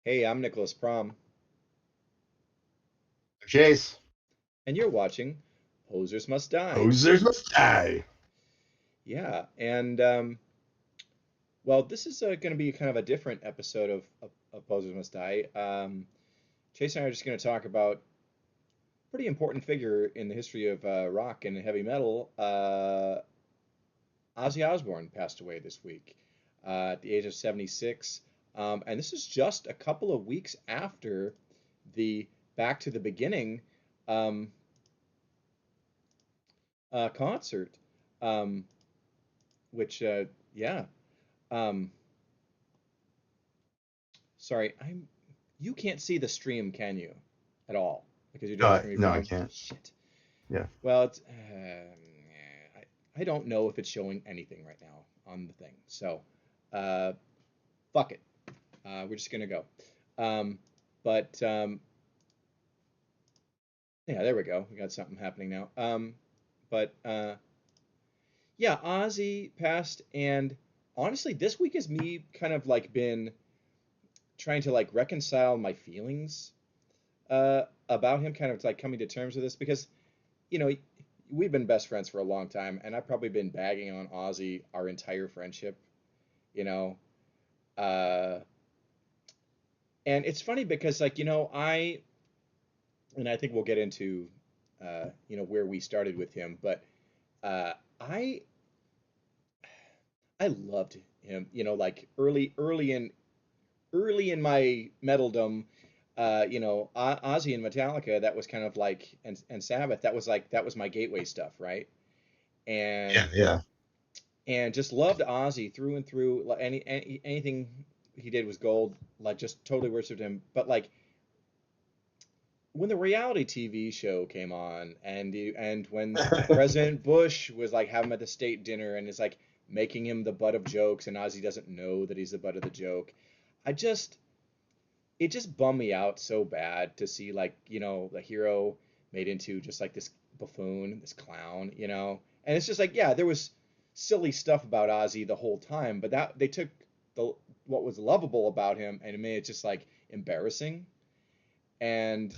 Hey, I'm Nicholas Prom, Chase. and you're watching Posers Must Die. Posers must die. Yeah, and well, this is going to be kind of a different episode of Posers Must Die. Chase and I are just going to talk about a pretty important figure in the history of rock and heavy metal. Ozzy Osbourne passed away this week at the age of 76. And this is just a couple of weeks after the Back to the Beginning um, concert. Um, which yeah. Um, sorry, I'm. You can't see the stream, can you? At all, because you're doing it from your No, I phone. can't. Shit. Yeah. Well, I don't know if it's showing anything right now on the thing. So, uh, fuck it. We're just gonna go. Um, but yeah, there we go. We got something happening now. But yeah, Ozzy passed, and honestly, this week has me kind of like been trying to like reconcile my feelings about him, kind of like coming to terms with this because you know we've been best friends for a long time, and I've probably been bagging on Ozzy our entire friendship, you know. Uh, and it's funny because like and I think we'll get into where we started with him, but uh, I I loved him, like early in my metalldom, Ozzy and Metallica, that was kind of like, and Sabbath, that was my gateway stuff, right? Yeah, And yeah. just loved Ozzy through and through. Anything he did was gold. Like just totally worshipped him. But like when the reality TV show came on, and when President Bush was like having him at the state dinner and is like making him the butt of jokes, and Ozzy doesn't know that he's the butt of the joke. I just it just bummed me out so bad to see like the hero made into just like this buffoon, this clown, and it's just like yeah, there was silly stuff about Ozzy the whole time, but that they took the what was lovable about him and it made it just like embarrassing. And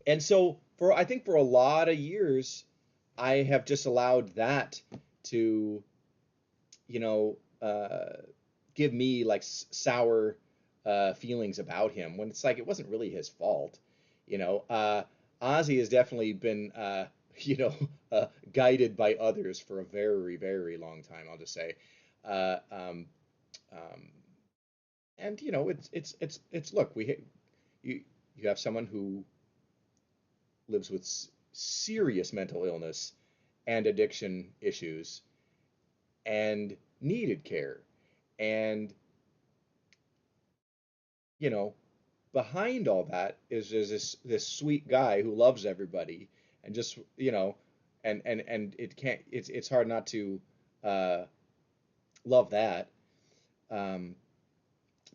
and so for I think for a lot of years I have just allowed that to you know give me like sour feelings about him when it's like it wasn't really his fault. You know, Ozzy has definitely been, you know, guided by others for a very, very long time. I'll just say, uh, um, um, and it's look, you you have someone who lives with serious mental illness and addiction issues and needed care, and you know behind all that is there's this sweet guy who loves everybody and just and it's hard not to uh love that. um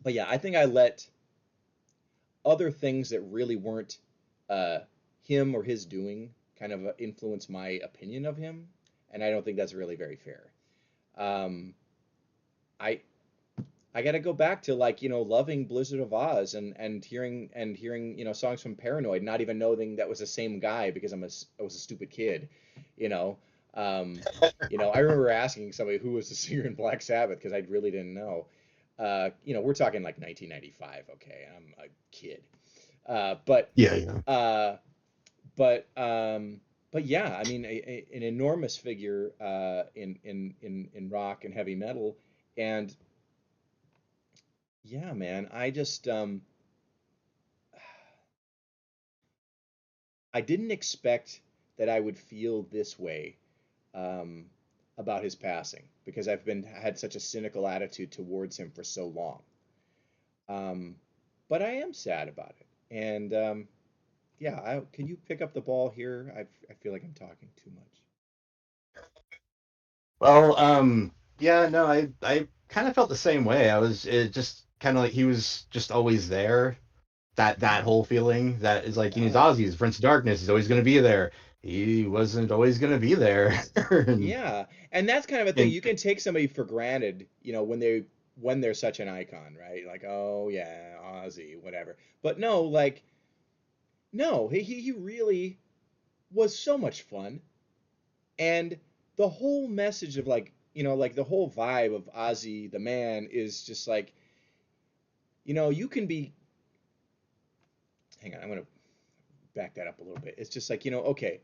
but yeah, I think I let other things that really weren't uh him or his doing kind of influence my opinion of him, and I don't think that's really very fair. um I I gotta go back to like loving Blizzard of Oz and hearing songs from Paranoid, not even knowing that was the same guy because I was a stupid kid, you know. Um, I remember asking somebody who was the singer in Black Sabbath because I really didn't know. We're talking like 1995, okay, and I'm a kid. Uh, but Yeah, yeah. uh, but but yeah, I mean, an enormous figure in rock and heavy metal, and yeah, man. I didn't expect that I would feel this way um, about his passing because I've been had such a cynical attitude towards him for so long. Um, but I am sad about it. And yeah, can you pick up the ball here? I feel like I'm talking too much. Well, yeah, no, I kind of felt the same way. I was it just kind of like he was just always there. That Yeah, whole feeling that is like he's yeah. Ozzy, he's Prince of Darkness, he's always gonna be there. He wasn't always gonna be there. and, Yeah, and that's kind of a thing. and You can take somebody for granted, when they when they're such an icon, right? Like, oh yeah, Ozzy, whatever. But no, like, no, he really was so much fun. And the whole message of like, like the whole vibe of Ozzy the man is just like, you can be, hang on, I'm gonna back that up a little bit. It's just like, okay,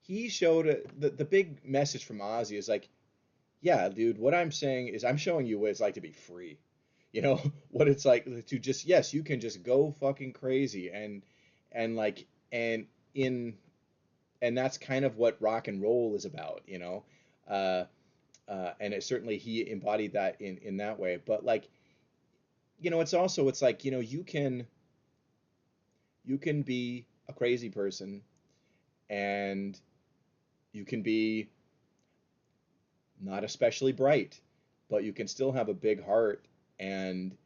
he showed the big message from Ozzy is like, yeah, dude, what I'm saying is I'm showing you what it's like to be free. You know, what it's like to just, yes, you can just go fucking crazy and like, and in, and that's kind of what rock and roll is about. Uh, and it certainly he embodied that in that way. But like, it's also, it's like, you can be a crazy person, and you can be not especially bright, but you can still have a big heart, and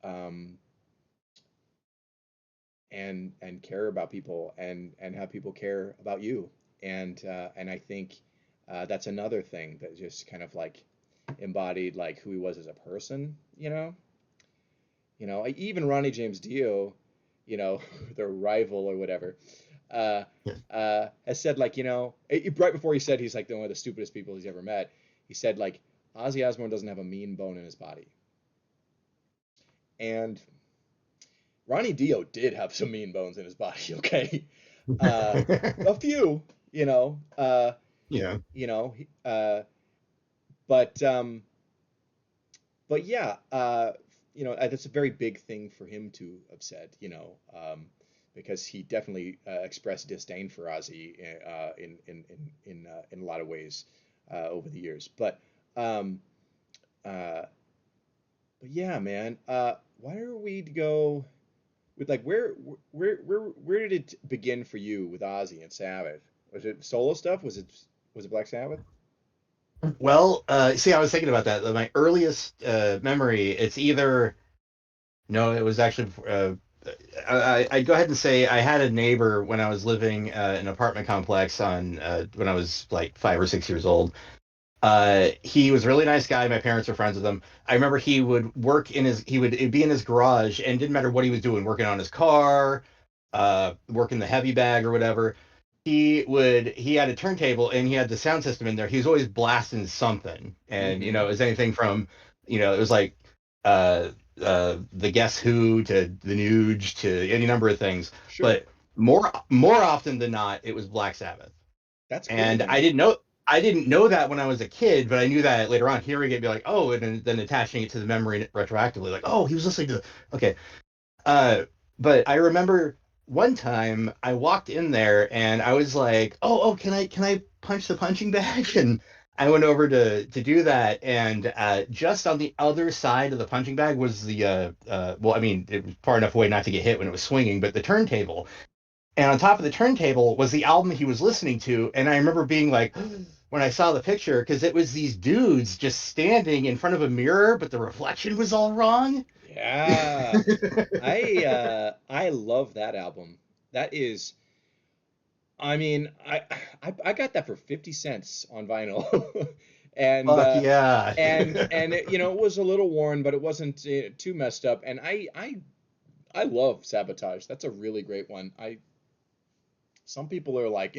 um, and care about people, and have people care about you. And I think that's another thing that just kind of like embodied like who he was as a person. Even Ronnie James Dio, their rival or whatever, uh, has said like, right before he said he's like one of the stupidest people he's ever met, he said like Ozzy Osbourne doesn't have a mean bone in his body. And Ronnie Dio did have some mean bones in his body, okay? Uh, a few, you know, uh, Yeah. you know, but yeah, that's a very big thing for him to have said, because he definitely expressed disdain for Ozzy in a lot of ways over the years. Um, uh, but yeah, man, why don't we go with like where did it begin for you with Ozzy and Sabbath? Was it solo stuff? Was it Black Sabbath? Well, see, I was thinking about that. My earliest memory, it's either no, it was actually I'd go ahead and say I had a neighbor when I was living in an apartment complex on when I was like 5 or 6 years old. He was a really nice guy. My parents were friends with him. I remember he would be in his garage, and it didn't matter what he was doing, working on his car, working the heavy bag or whatever. He had a turntable and he had the sound system in there. He was always blasting something, and Mm-hmm. it was anything from, it was like uh, the Guess Who to the Nuge to any number of things. Sure. But more often than not, it was Black Sabbath. That's cool, And man. I didn't know that when I was a kid, but I knew that later on, hearing it, be like, oh, and then attaching it to the memory retroactively, like, oh, he was listening to, okay. Uh, but I remember one time I walked in there and I was like, oh, can I punch the punching bag? And I went over to do that, and just on the other side of the punching bag was well, I mean, it was far enough away not to get hit when it was swinging, but the turntable. And on top of the turntable was the album he was listening to. And I remember being like, when I saw the picture, because it was these dudes just standing in front of a mirror, but the reflection was all wrong. Yeah. I love that album. That is, I mean, I got that for 50 cents on vinyl. And Fuck yeah. it was a little worn, but it wasn't too messed up. And I love Sabotage. That's a really great one. Some people are like,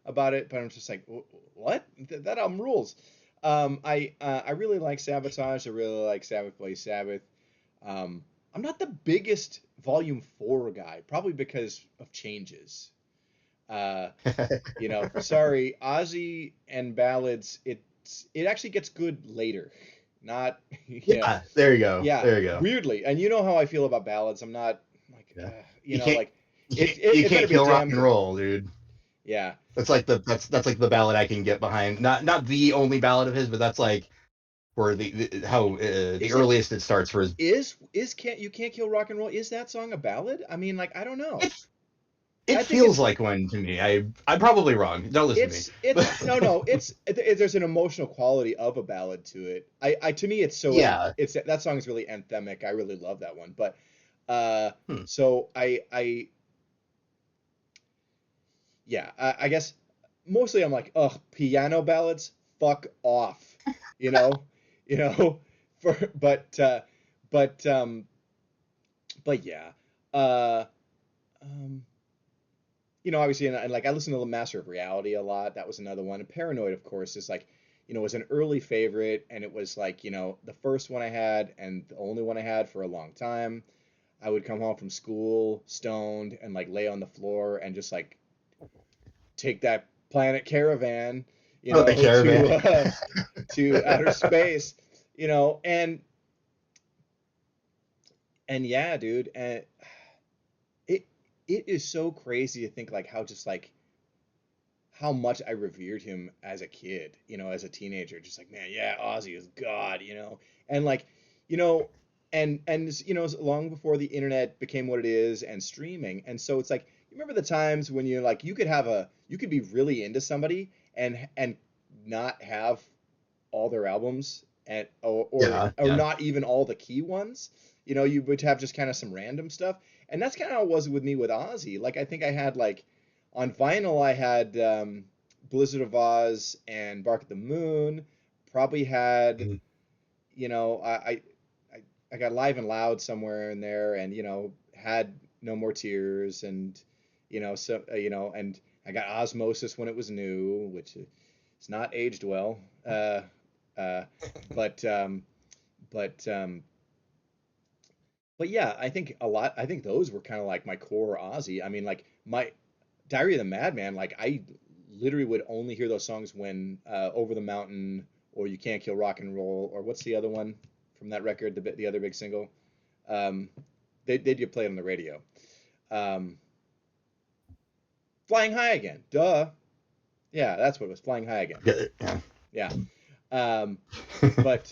about it, but I'm just like, what? That album rules. I really like Sabotage. I really like Sabbath Play Sabbath. I'm not the biggest Volume 4 guy, probably because of changes. Uh, sorry, Ozzy and ballads. It actually gets good later, not Yeah, there you go. yeah, There you go. weirdly. And you know how I feel about ballads. I'm not like Yeah. You can't like it, it you it better can't be a kill rock damn and thing. roll, dude. Yeah. That's like the ballad I can get behind. Not the only ballad of his, but that's like where the how the Is it earliest it starts for his. is can't kill rock and roll? Is that song a ballad? I mean, like I don't know. It it I think feels like one to me. I'm probably wrong. Don't listen to me. it's no, there's an emotional quality of a ballad to it. To me it's so Yeah. it's that song is really anthemic. I really love that one. But uh Hmm. so I yeah, I guess mostly I'm like, ugh, piano ballads, fuck off. You know, you know, for but but yeah. Uh, um, Obviously, and like I listen to the Master of Reality a lot. That was another one. And Paranoid, of course, is like, was an early favorite, and it was like, the first one I had and the only one I had for a long time. I would come home from school stoned and like lay on the floor and just like take that Planet Caravan, Oh, the caravan. to outer space, and yeah, dude, and it it is so crazy to think like how just like how much I revered him as a kid, as a teenager. Just like, man, yeah, Ozzy is God, and like, you know, and long before the internet became what it is and streaming, and so it's like, you remember the times when you like you could be really into somebody and not have all their albums and Yeah, or yeah. not even all the key ones. You would have just kind of some random stuff. And that's kind of how it was with me with Ozzy. Like I think I had like on vinyl I had Blizzard of Oz and Bark at the Moon. Probably had, Mhm. you know, I got Live and Loud somewhere in there, and had No More Tears, and and I got Osmosis when it was new, which it's not aged well. Uh, but but um, but yeah, I think a lot. I think those were kind of like my core Ozzy. I mean, like my Diary of the Madman. Like I literally would only hear those songs when Over the Mountain or You Can't Kill Rock and Roll, or what's the other one from that record? The other big single. Um, they did play it on the radio. Um, Flying High Again. Duh. Yeah, that's what it was. Flying High Again. Yeah. Yeah. Um, but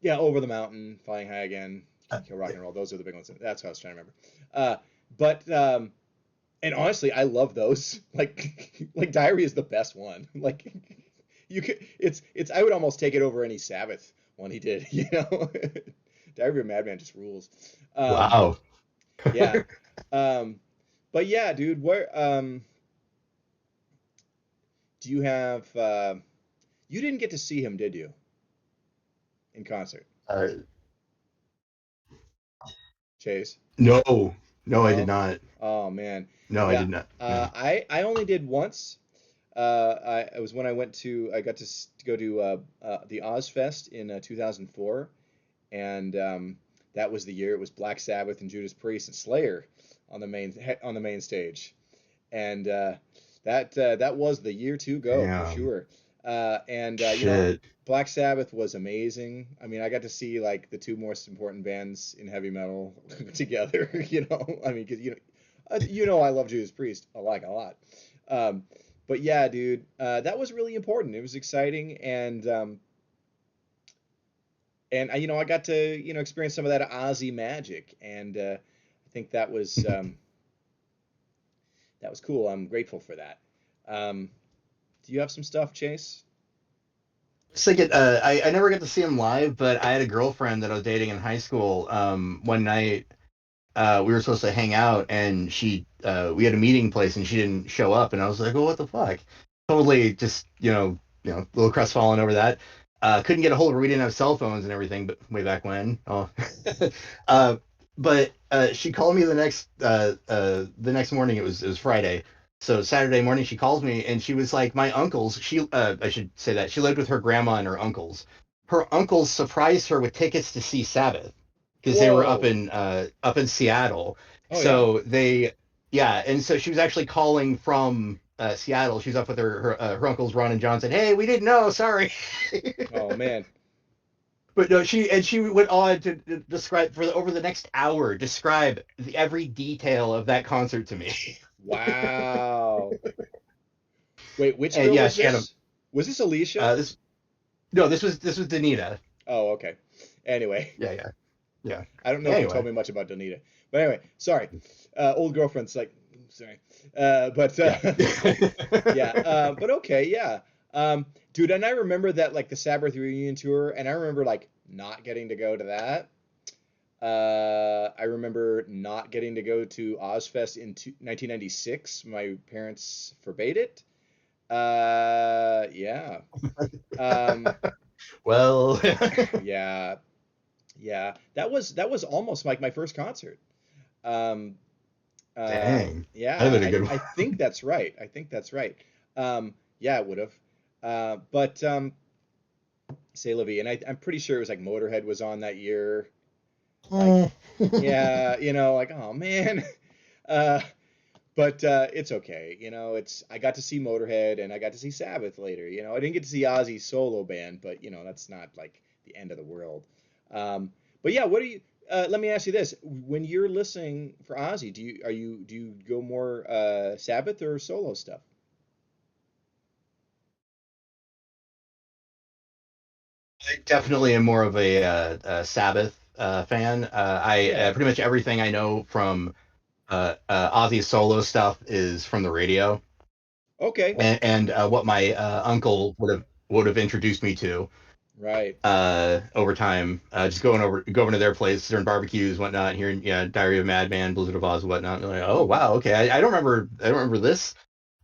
yeah, Over the Mountain, Flying High Again, Can't Kill Rock and Roll. Those are the big ones. That's what I was trying to remember. But and honestly, I love those. Like Diary is the best one. Like you could, it's. I would almost take it over any Sabbath one he did. Diary of a Madman just rules. Um, Wow. yeah. Um, but yeah, dude, where do you have? You didn't get to see him, did you, in concert, Uh, Chase? no, no, I did No. not. Oh man. No, I Yeah. did not. No. I only did once. It was when I got to go to the Ozfest in 2004, and that was the year it was Black Sabbath and Judas Priest and Slayer on the main stage, and that was the year to go for Damn. sure. And Shit. Black Sabbath was amazing. I mean, I got to see like the two most important bands in heavy metal together. I mean, because I love Judas Priest a lot. Um, but yeah, dude, that was really important. It was exciting, and I got to experience some of that Ozzy magic, and I think that was cool. I'm grateful for that. Um, do you have some stuff, Chase? Just thinking, I never got to see him live, but I had a girlfriend that I was dating in high school. One night, we were supposed to hang out, and we had a meeting place, and she didn't show up, and I was like, "Well, what the fuck?" Totally, just a little crestfallen over that. Couldn't get a hold of her. We didn't have cell phones and everything, but way back when. Oh, uh, but she called me the next morning. It was Friday, so Saturday morning she calls me, and she was like, "My uncles." I should say that she lived with her grandma and her uncles. Her uncles surprised her with tickets to see Sabbath because they were Whoa. up in Seattle. Oh yeah. So yeah, and so she was actually calling from Seattle. She was up with her uncles Ron and John. Said, "Hey, we didn't know. Sorry." Oh man. But no, she went on to describe over the next hour, describe every detail of that concert to me. Wow. Wait, which And girl yeah, was she had a this? Was this Alicia? this no, this was Danita. Oh, okay. Anyway, Yeah, yeah, yeah. I don't know if you told Anyway, me much about Donita. But anyway, sorry. Old girlfriend's like, sorry. But yeah. yeah. But okay, yeah. Dude, and I remember that like the Sabbath reunion tour, and I remember like not getting to go to that. I remember not getting to go to Ozfest in 1996. My parents forbade it. Yeah. Um, Well, Yeah, yeah. That was almost like my first concert. Um, dang, that'd yeah, have been a good I one. think that's right. I think that's right. Yeah, it would have. But say Levy, and I'm pretty sure it was like Motorhead was on that year. Like, Mm. yeah, like, oh man. Uh, but it's okay. It's I got to see Motorhead and I got to see Sabbath later. I didn't get to see Ozzy's solo band, but that's not like the end of the world. Um, but yeah, what do you? Let me ask you this: when you're listening for Ozzy, do you go more Sabbath or solo stuff? I definitely am more of a Sabbath fan. I Yeah. pretty much everything I know from Ozzy's solo stuff is from the radio, Okay. and what my uncle would have introduced me to Right. over time. Just going to their place during barbecues, whatnot, hearing Diary of a Madman, Blizzard of Oz, whatnot. And like, oh wow, okay, I don't remember this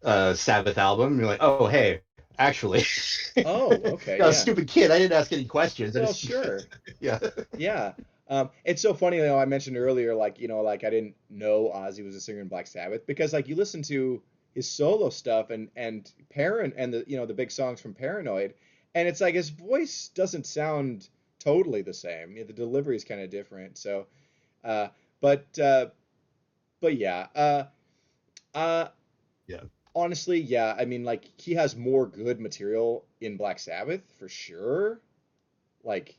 Sabbath album. And you're like, oh hey, actually, Oh, okay. I was a Yeah. stupid kid. I didn't ask any questions. I Well, just sure. yeah. Yeah. It's so funny, I mentioned earlier, like, like I didn't know Ozzy was a singer in Black Sabbath because like you listen to his solo stuff and the big songs from Paranoid, and it's like his voice doesn't sound totally the same. The delivery is kind of different. So, uh, but uh, but yeah, uh, Yeah. honestly, yeah. I mean, like he has more good material in Black Sabbath for sure. Like,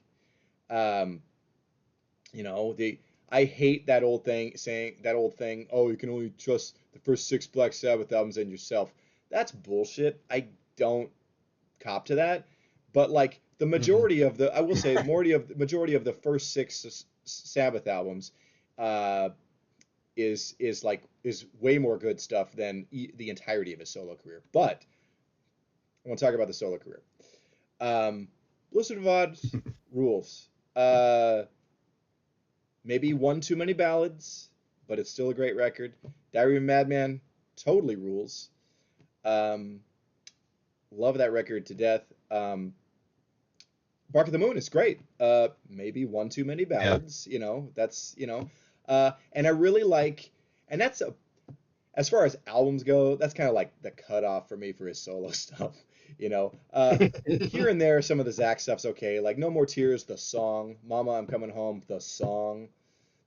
um, the I hate that old thing saying that old thing, oh, you can only trust the first six Black Sabbath albums and yourself. That's bullshit. I don't cop to that. But like the Mhm. majority of the I will say majority of the first six Sabbath albums uh is way more good stuff than the entirety of his solo career. But I want to talk about the solo career. Um Blizzard of Odds rules. Maybe one too many ballads, but it's still a great record. Diary of a Madman totally rules. Um, love that record to death. Bark of the Moon is great. Maybe one too many Yeah. ballads. That's and I really like, and that's as far as albums go, that's kind of like the cutoff for me for his solo stuff. Here and there, some of the Zach stuff's okay. Like No More Tears, the song, Mama, I'm Coming Home, the song.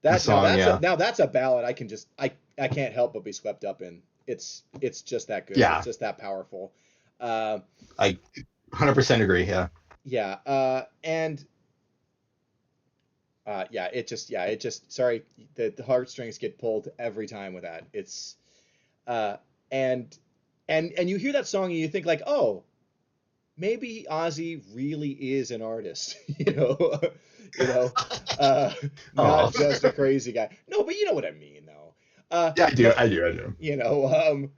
The That now song, that's a yeah. now that's a ballad I can't help but be swept up in. It's just that good. It's Yeah. just that powerful. Uh, I 100% agree. Yeah. yeah. And yeah, it just sorry, the heartstrings get pulled every time with that. It's uh, and and you hear that song and you think like, oh, maybe Ozzy really is an artist. you know, uh, Oh. not just a crazy guy. No, but you know what I mean, though. Yeah, I do. But I do. I do. you know, um,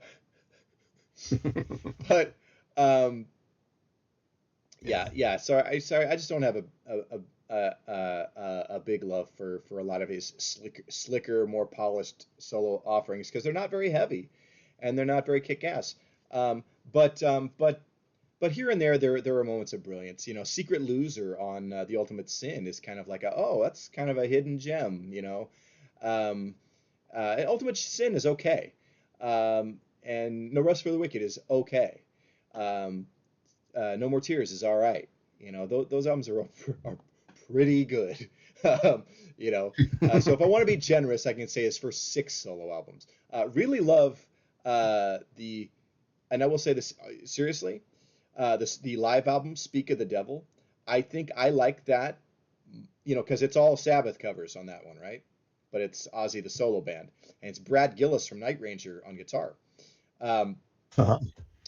but yeah, Yeah. yeah. Sorry, I just don't have a big love for a lot of his slicker, more polished solo offerings because they're not very heavy, and they're not very kick-ass. Um, but um, but but here and there are moments of brilliance. Secret Loser on The Ultimate Sin is kind of like that's kind of a hidden gem. Um, Ultimate Sin is okay, and No Rest for the Wicked is okay. Um, No More Tears is all right. Those albums are pretty good. um, so if I want to be generous, I can say his first six solo albums. Really love the, and I will say this seriously, the live album Speak of the Devil. I think I like that, because it's all Sabbath covers on that one, right? But it's Ozzy the solo band, and it's Brad Gillis from Night Ranger on guitar. Um, Uh-huh.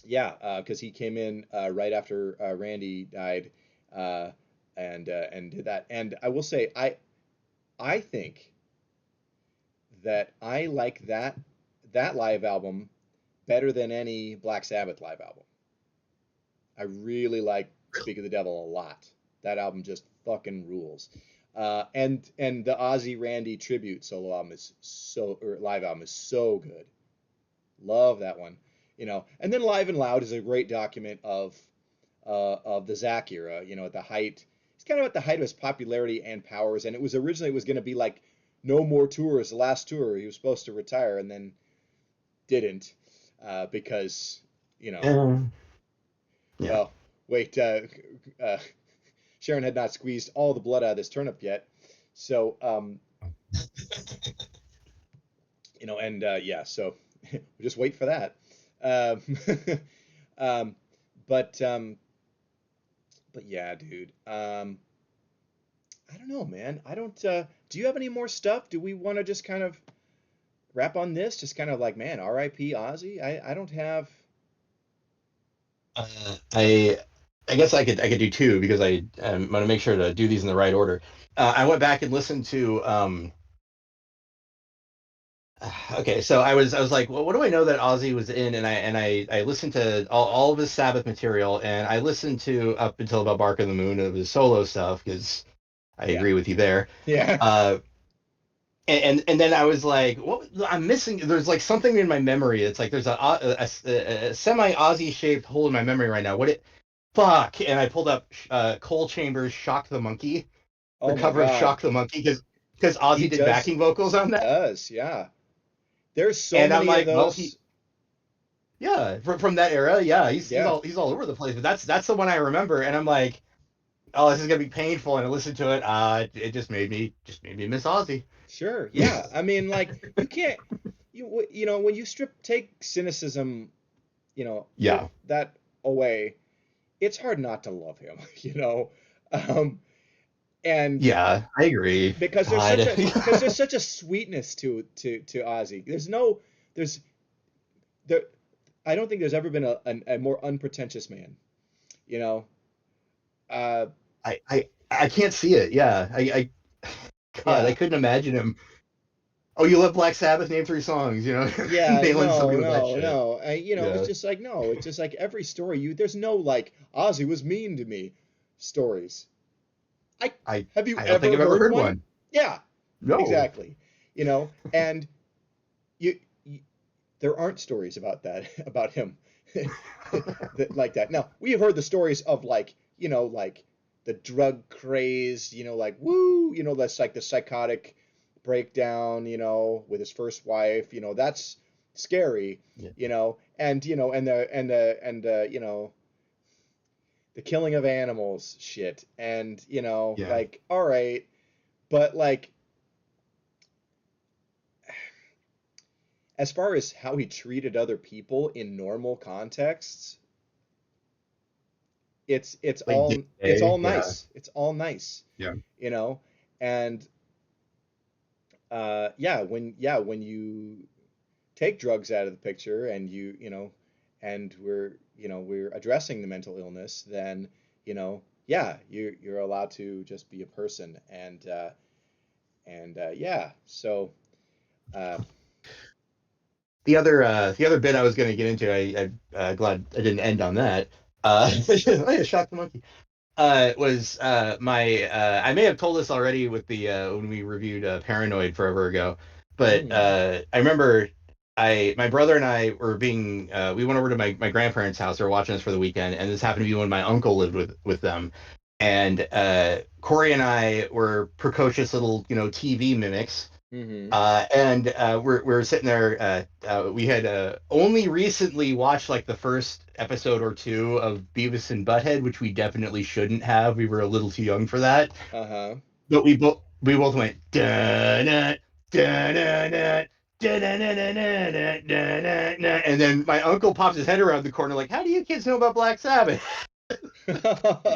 yeah, because he came in right after Randy died, uh, and did that. And I will say, I think that I like that live album better than any Black Sabbath live album. I really like Speak of the Devil a lot. That album just fucking rules. And the Ozzy Randy tribute solo album or live album is so good. Love that one. And then Live and Loud is a great document of of the Zack era. At the height, it's kind of at the height of his popularity and powers. And it was originally it was going to be like no more tours. The last tour he was supposed to retire, and then didn't because you know. Um, yeah. Well, wait. Uh, Sharon had not squeezed all the blood out of this turnip yet, so and yeah, so we just wait for that. Um, um, but yeah, dude. I don't know, man. I don't. Do you have any more stuff? Do we want to just kind of wrap on this? Just kind of like, man, R.I.P. Ozzy. I don't have. I guess I could do two because I want to make sure to do these in the right order. I went back and listened to okay, so I was like, well, what do I know that Ozzy was in? And I listened to all of his Sabbath material, and I listened to up until about Bark of the Moon of his solo stuff because I Yeah, agree with you there. yeah. Uh, and then I was like, what I'm missing? There's like something in my memory. It's like there's a semi Ozzy shaped hole in my memory right now. What it fuck? And I pulled up Cole Chambers' "Shock the Monkey," the Oh my cover of God, "Shock the Monkey" because he Ozzy did does. backing vocals on He that. does. Yeah. There's so And I'm many of like, well, those. yeah, from that era, yeah, Yeah, he's all over the place. But that's the one I remember, and I'm like, oh, this is gonna be painful. And I listened to it, it just made me miss Ozzy. sure. Yeah. I mean, like you can't when you take cynicism, with Yeah, that away, it's hard not to love him, Um and yeah, I agree. because there's God, such a sweetness to Ozzy. There's there I don't think there's ever been a more unpretentious man, you know. Uh I can't see it. Yeah, God, I yeah. couldn't imagine him. Oh, you love Black Sabbath? Name three songs. Yeah, Nailing somebody no, with that no, shit. no. It's Yeah, just like no, it's just like every story there's no like Ozzy was mean to me stories. I I Have you I don't think ever I've ever heard heard one? one. Yeah, No. exactly. And you there aren't stories about that about him like that. Now, we have heard the stories of like the drug craze, like woo, that's like the psychotic breakdown, with his first wife, that's scary, Yeah, the killing of animals shit. And, yeah. like, all right, but like as far as how he treated other people in normal contexts, Like day to it's day. all Yeah, nice. It's all nice, yeah. you know? And when you take drugs out of the picture and and we're addressing the mental illness, then, yeah, you're allowed to just be a person. And yeah, so uh The other bit I was going to get into, glad I didn't end on that. Oh yeah, shock the monkey. Was my I may have told this already with the when we reviewed Paranoid forever ago, but mm, I remember my brother and I were being we went over to my grandparents' house. They were watching us for the weekend, and this happened to be when my uncle lived with them. And Corey and I were precocious little TV mimics, mm-hmm, and we're sitting there. We had only recently watched like the first episode or two of Beavis and Butthead, which we definitely shouldn't have. We were a little too young for that. uh-huh. But we both went da da da da da. And then my uncle pops his head around the corner like, "How do you kids know about Black Sabbath?"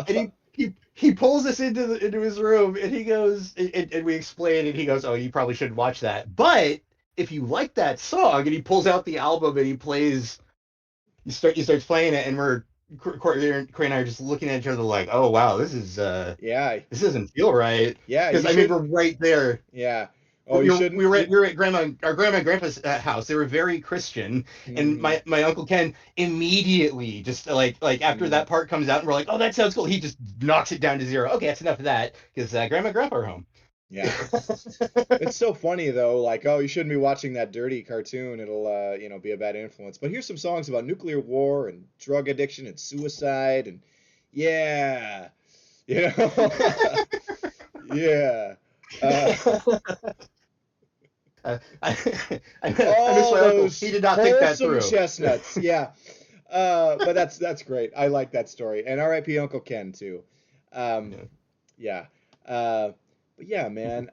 And he pulls us into his room, and he goes, and we explain, and he goes, "Oh, you probably shouldn't watch that, but if you like that song," and he pulls out the album and he plays, he starts playing it, and Corey and I are just looking at each other like, "Oh wow, Yeah, this doesn't feel right," yeah, because you I mean should. we're right there. Yeah. Oh, you We shouldn't. were at our grandma and grandpa's house. They were very Christian, and Mm-hmm. my uncle Ken immediately just like after Mm. that part comes out, and we're like, "Oh, that sounds cool." He just knocks it down to zero. Okay, that's enough of that because grandma and grandpa are home. Yeah. It's so funny though, like, oh, you shouldn't be watching that dirty cartoon. It'll, be a bad influence. But here's some songs about nuclear war and drug addiction and suicide and, Yeah, you know, yeah. Uh, I miss all my uncle. He those did not think that wholesome through. chestnuts. Yeah. But that's great. I like that story. And R.I.P. Uncle Ken too. Um, Yeah. yeah. But yeah, man.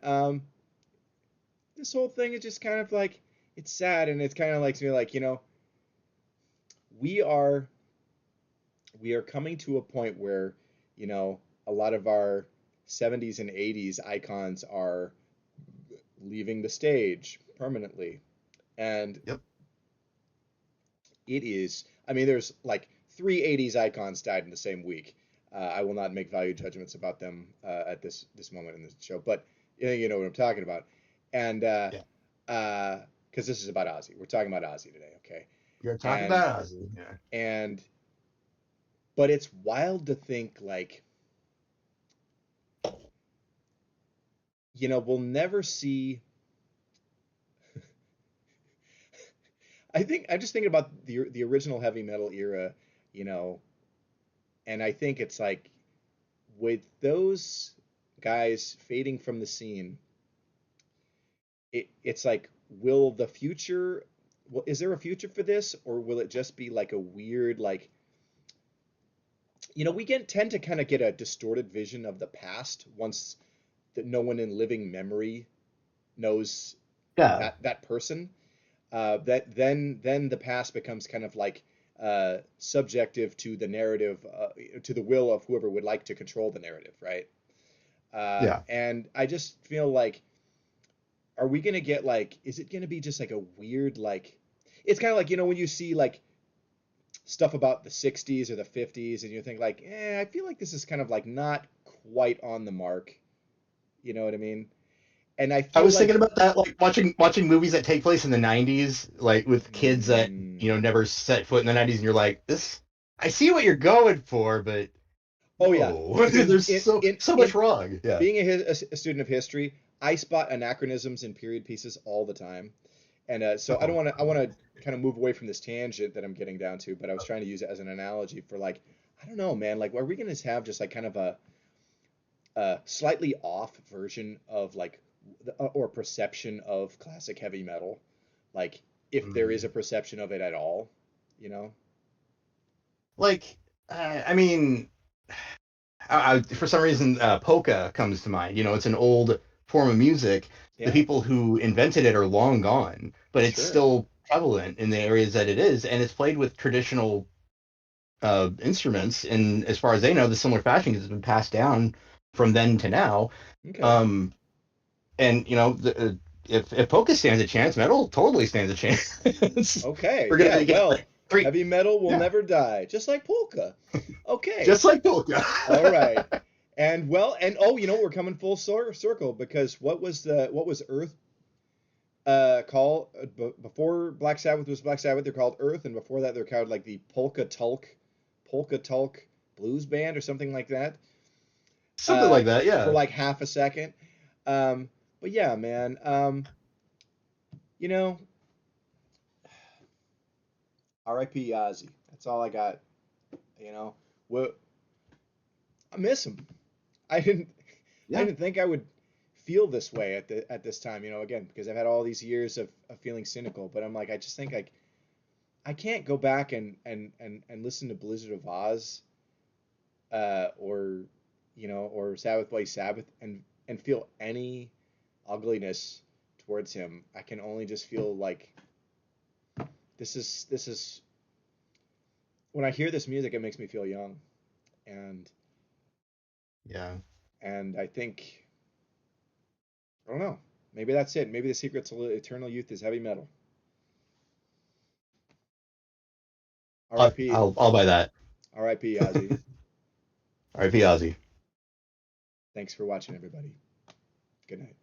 This whole thing is just kind of like it's sad, and it's kind of like to me like we are we are coming to a point where you know a lot of our 70s and 80s icons are leaving the stage permanently, and Yep. it is. I mean, there's like three 80s icons died in the same week. I will not make value judgments about them at this moment in the show, but you know what I'm talking about. And Yeah. because this is about Ozzy, we're talking about Ozzy today, okay? You're talking And about Ozzy. Yeah. and but it's wild to think like we'll never see. I think I'm just thinking about the original heavy metal era, you know, and I think it's like with those guys fading from the scene, it's like, will the future, well, is there a future for this, or will it just be like a weird, like, we get tend to kind of get a distorted vision of the past once that no one in living memory knows Yeah. that person. That then the past becomes kind of like subjective to the narrative, to the will of whoever would like to control the narrative, right? Yeah. And I just feel like, are we gonna get like, is it gonna be just like a weird like, it's kind of like when you see like stuff about the 60s or the 50s and you think like, I feel like this is kind of like not quite on the mark. You know what I mean? And I I feel was thinking like, about that, like watching movies that take place in the '90s, like with kids that mm, never set foot in the '90s, and you're like, this. I see what you're going for, but oh yeah, whoa, because there's so much in wrong. Yeah. being a student of history, I spot anachronisms in period pieces all the time. And so I don't Oh. want to. I want to kind of move away from this tangent that I'm getting down to, but I was trying to use it as an analogy for like, I don't know, man. Like, are we going to have just like kind of a slightly off version of like, or perception of classic heavy metal, like if there is Mm. a perception of it at all, you know? Like, I mean, for some reason, polka comes to mind. It's an old form of music. The Yeah, people who invented it are long gone, but it's sure. still prevalent in the areas that it is, and it's played with traditional instruments. And as far as they know, the similar fashion has been passed down from then to now. Okay. Um, and if polka stands a chance, metal totally stands a chance. Okay. We're Yeah. gonna get Well, like three, heavy metal will yeah, never die, just like polka. Okay. just like polka. All right. And well, and oh, we're coming full circle because what was Earth called before Black Sabbath was Black Sabbath? They're called Earth, and before that they're called like the Polka Tulk Blues Band or something like that. Something like that, For yeah. like half a second. Um, but yeah, man. You know, R.I.P. Ozzy. That's all I got. You know, what I miss him. I didn't I Yeah. didn't think I would feel this way at this time, again, because I've had all these years of feeling cynical, but I'm like, I just think like I can't go back and listen to Blizzard of Oz, or or Sabbath by Sabbath, and feel any ugliness towards him. I can only just feel like this is when I hear this music, it makes me feel young, and Yeah. I think, I don't know. Maybe that's it. Maybe the secret to eternal youth is heavy metal. R.I.P. I'll buy that. R.I.P. Ozzy. R.I.P. Ozzy. Thanks for watching, everybody. Good night.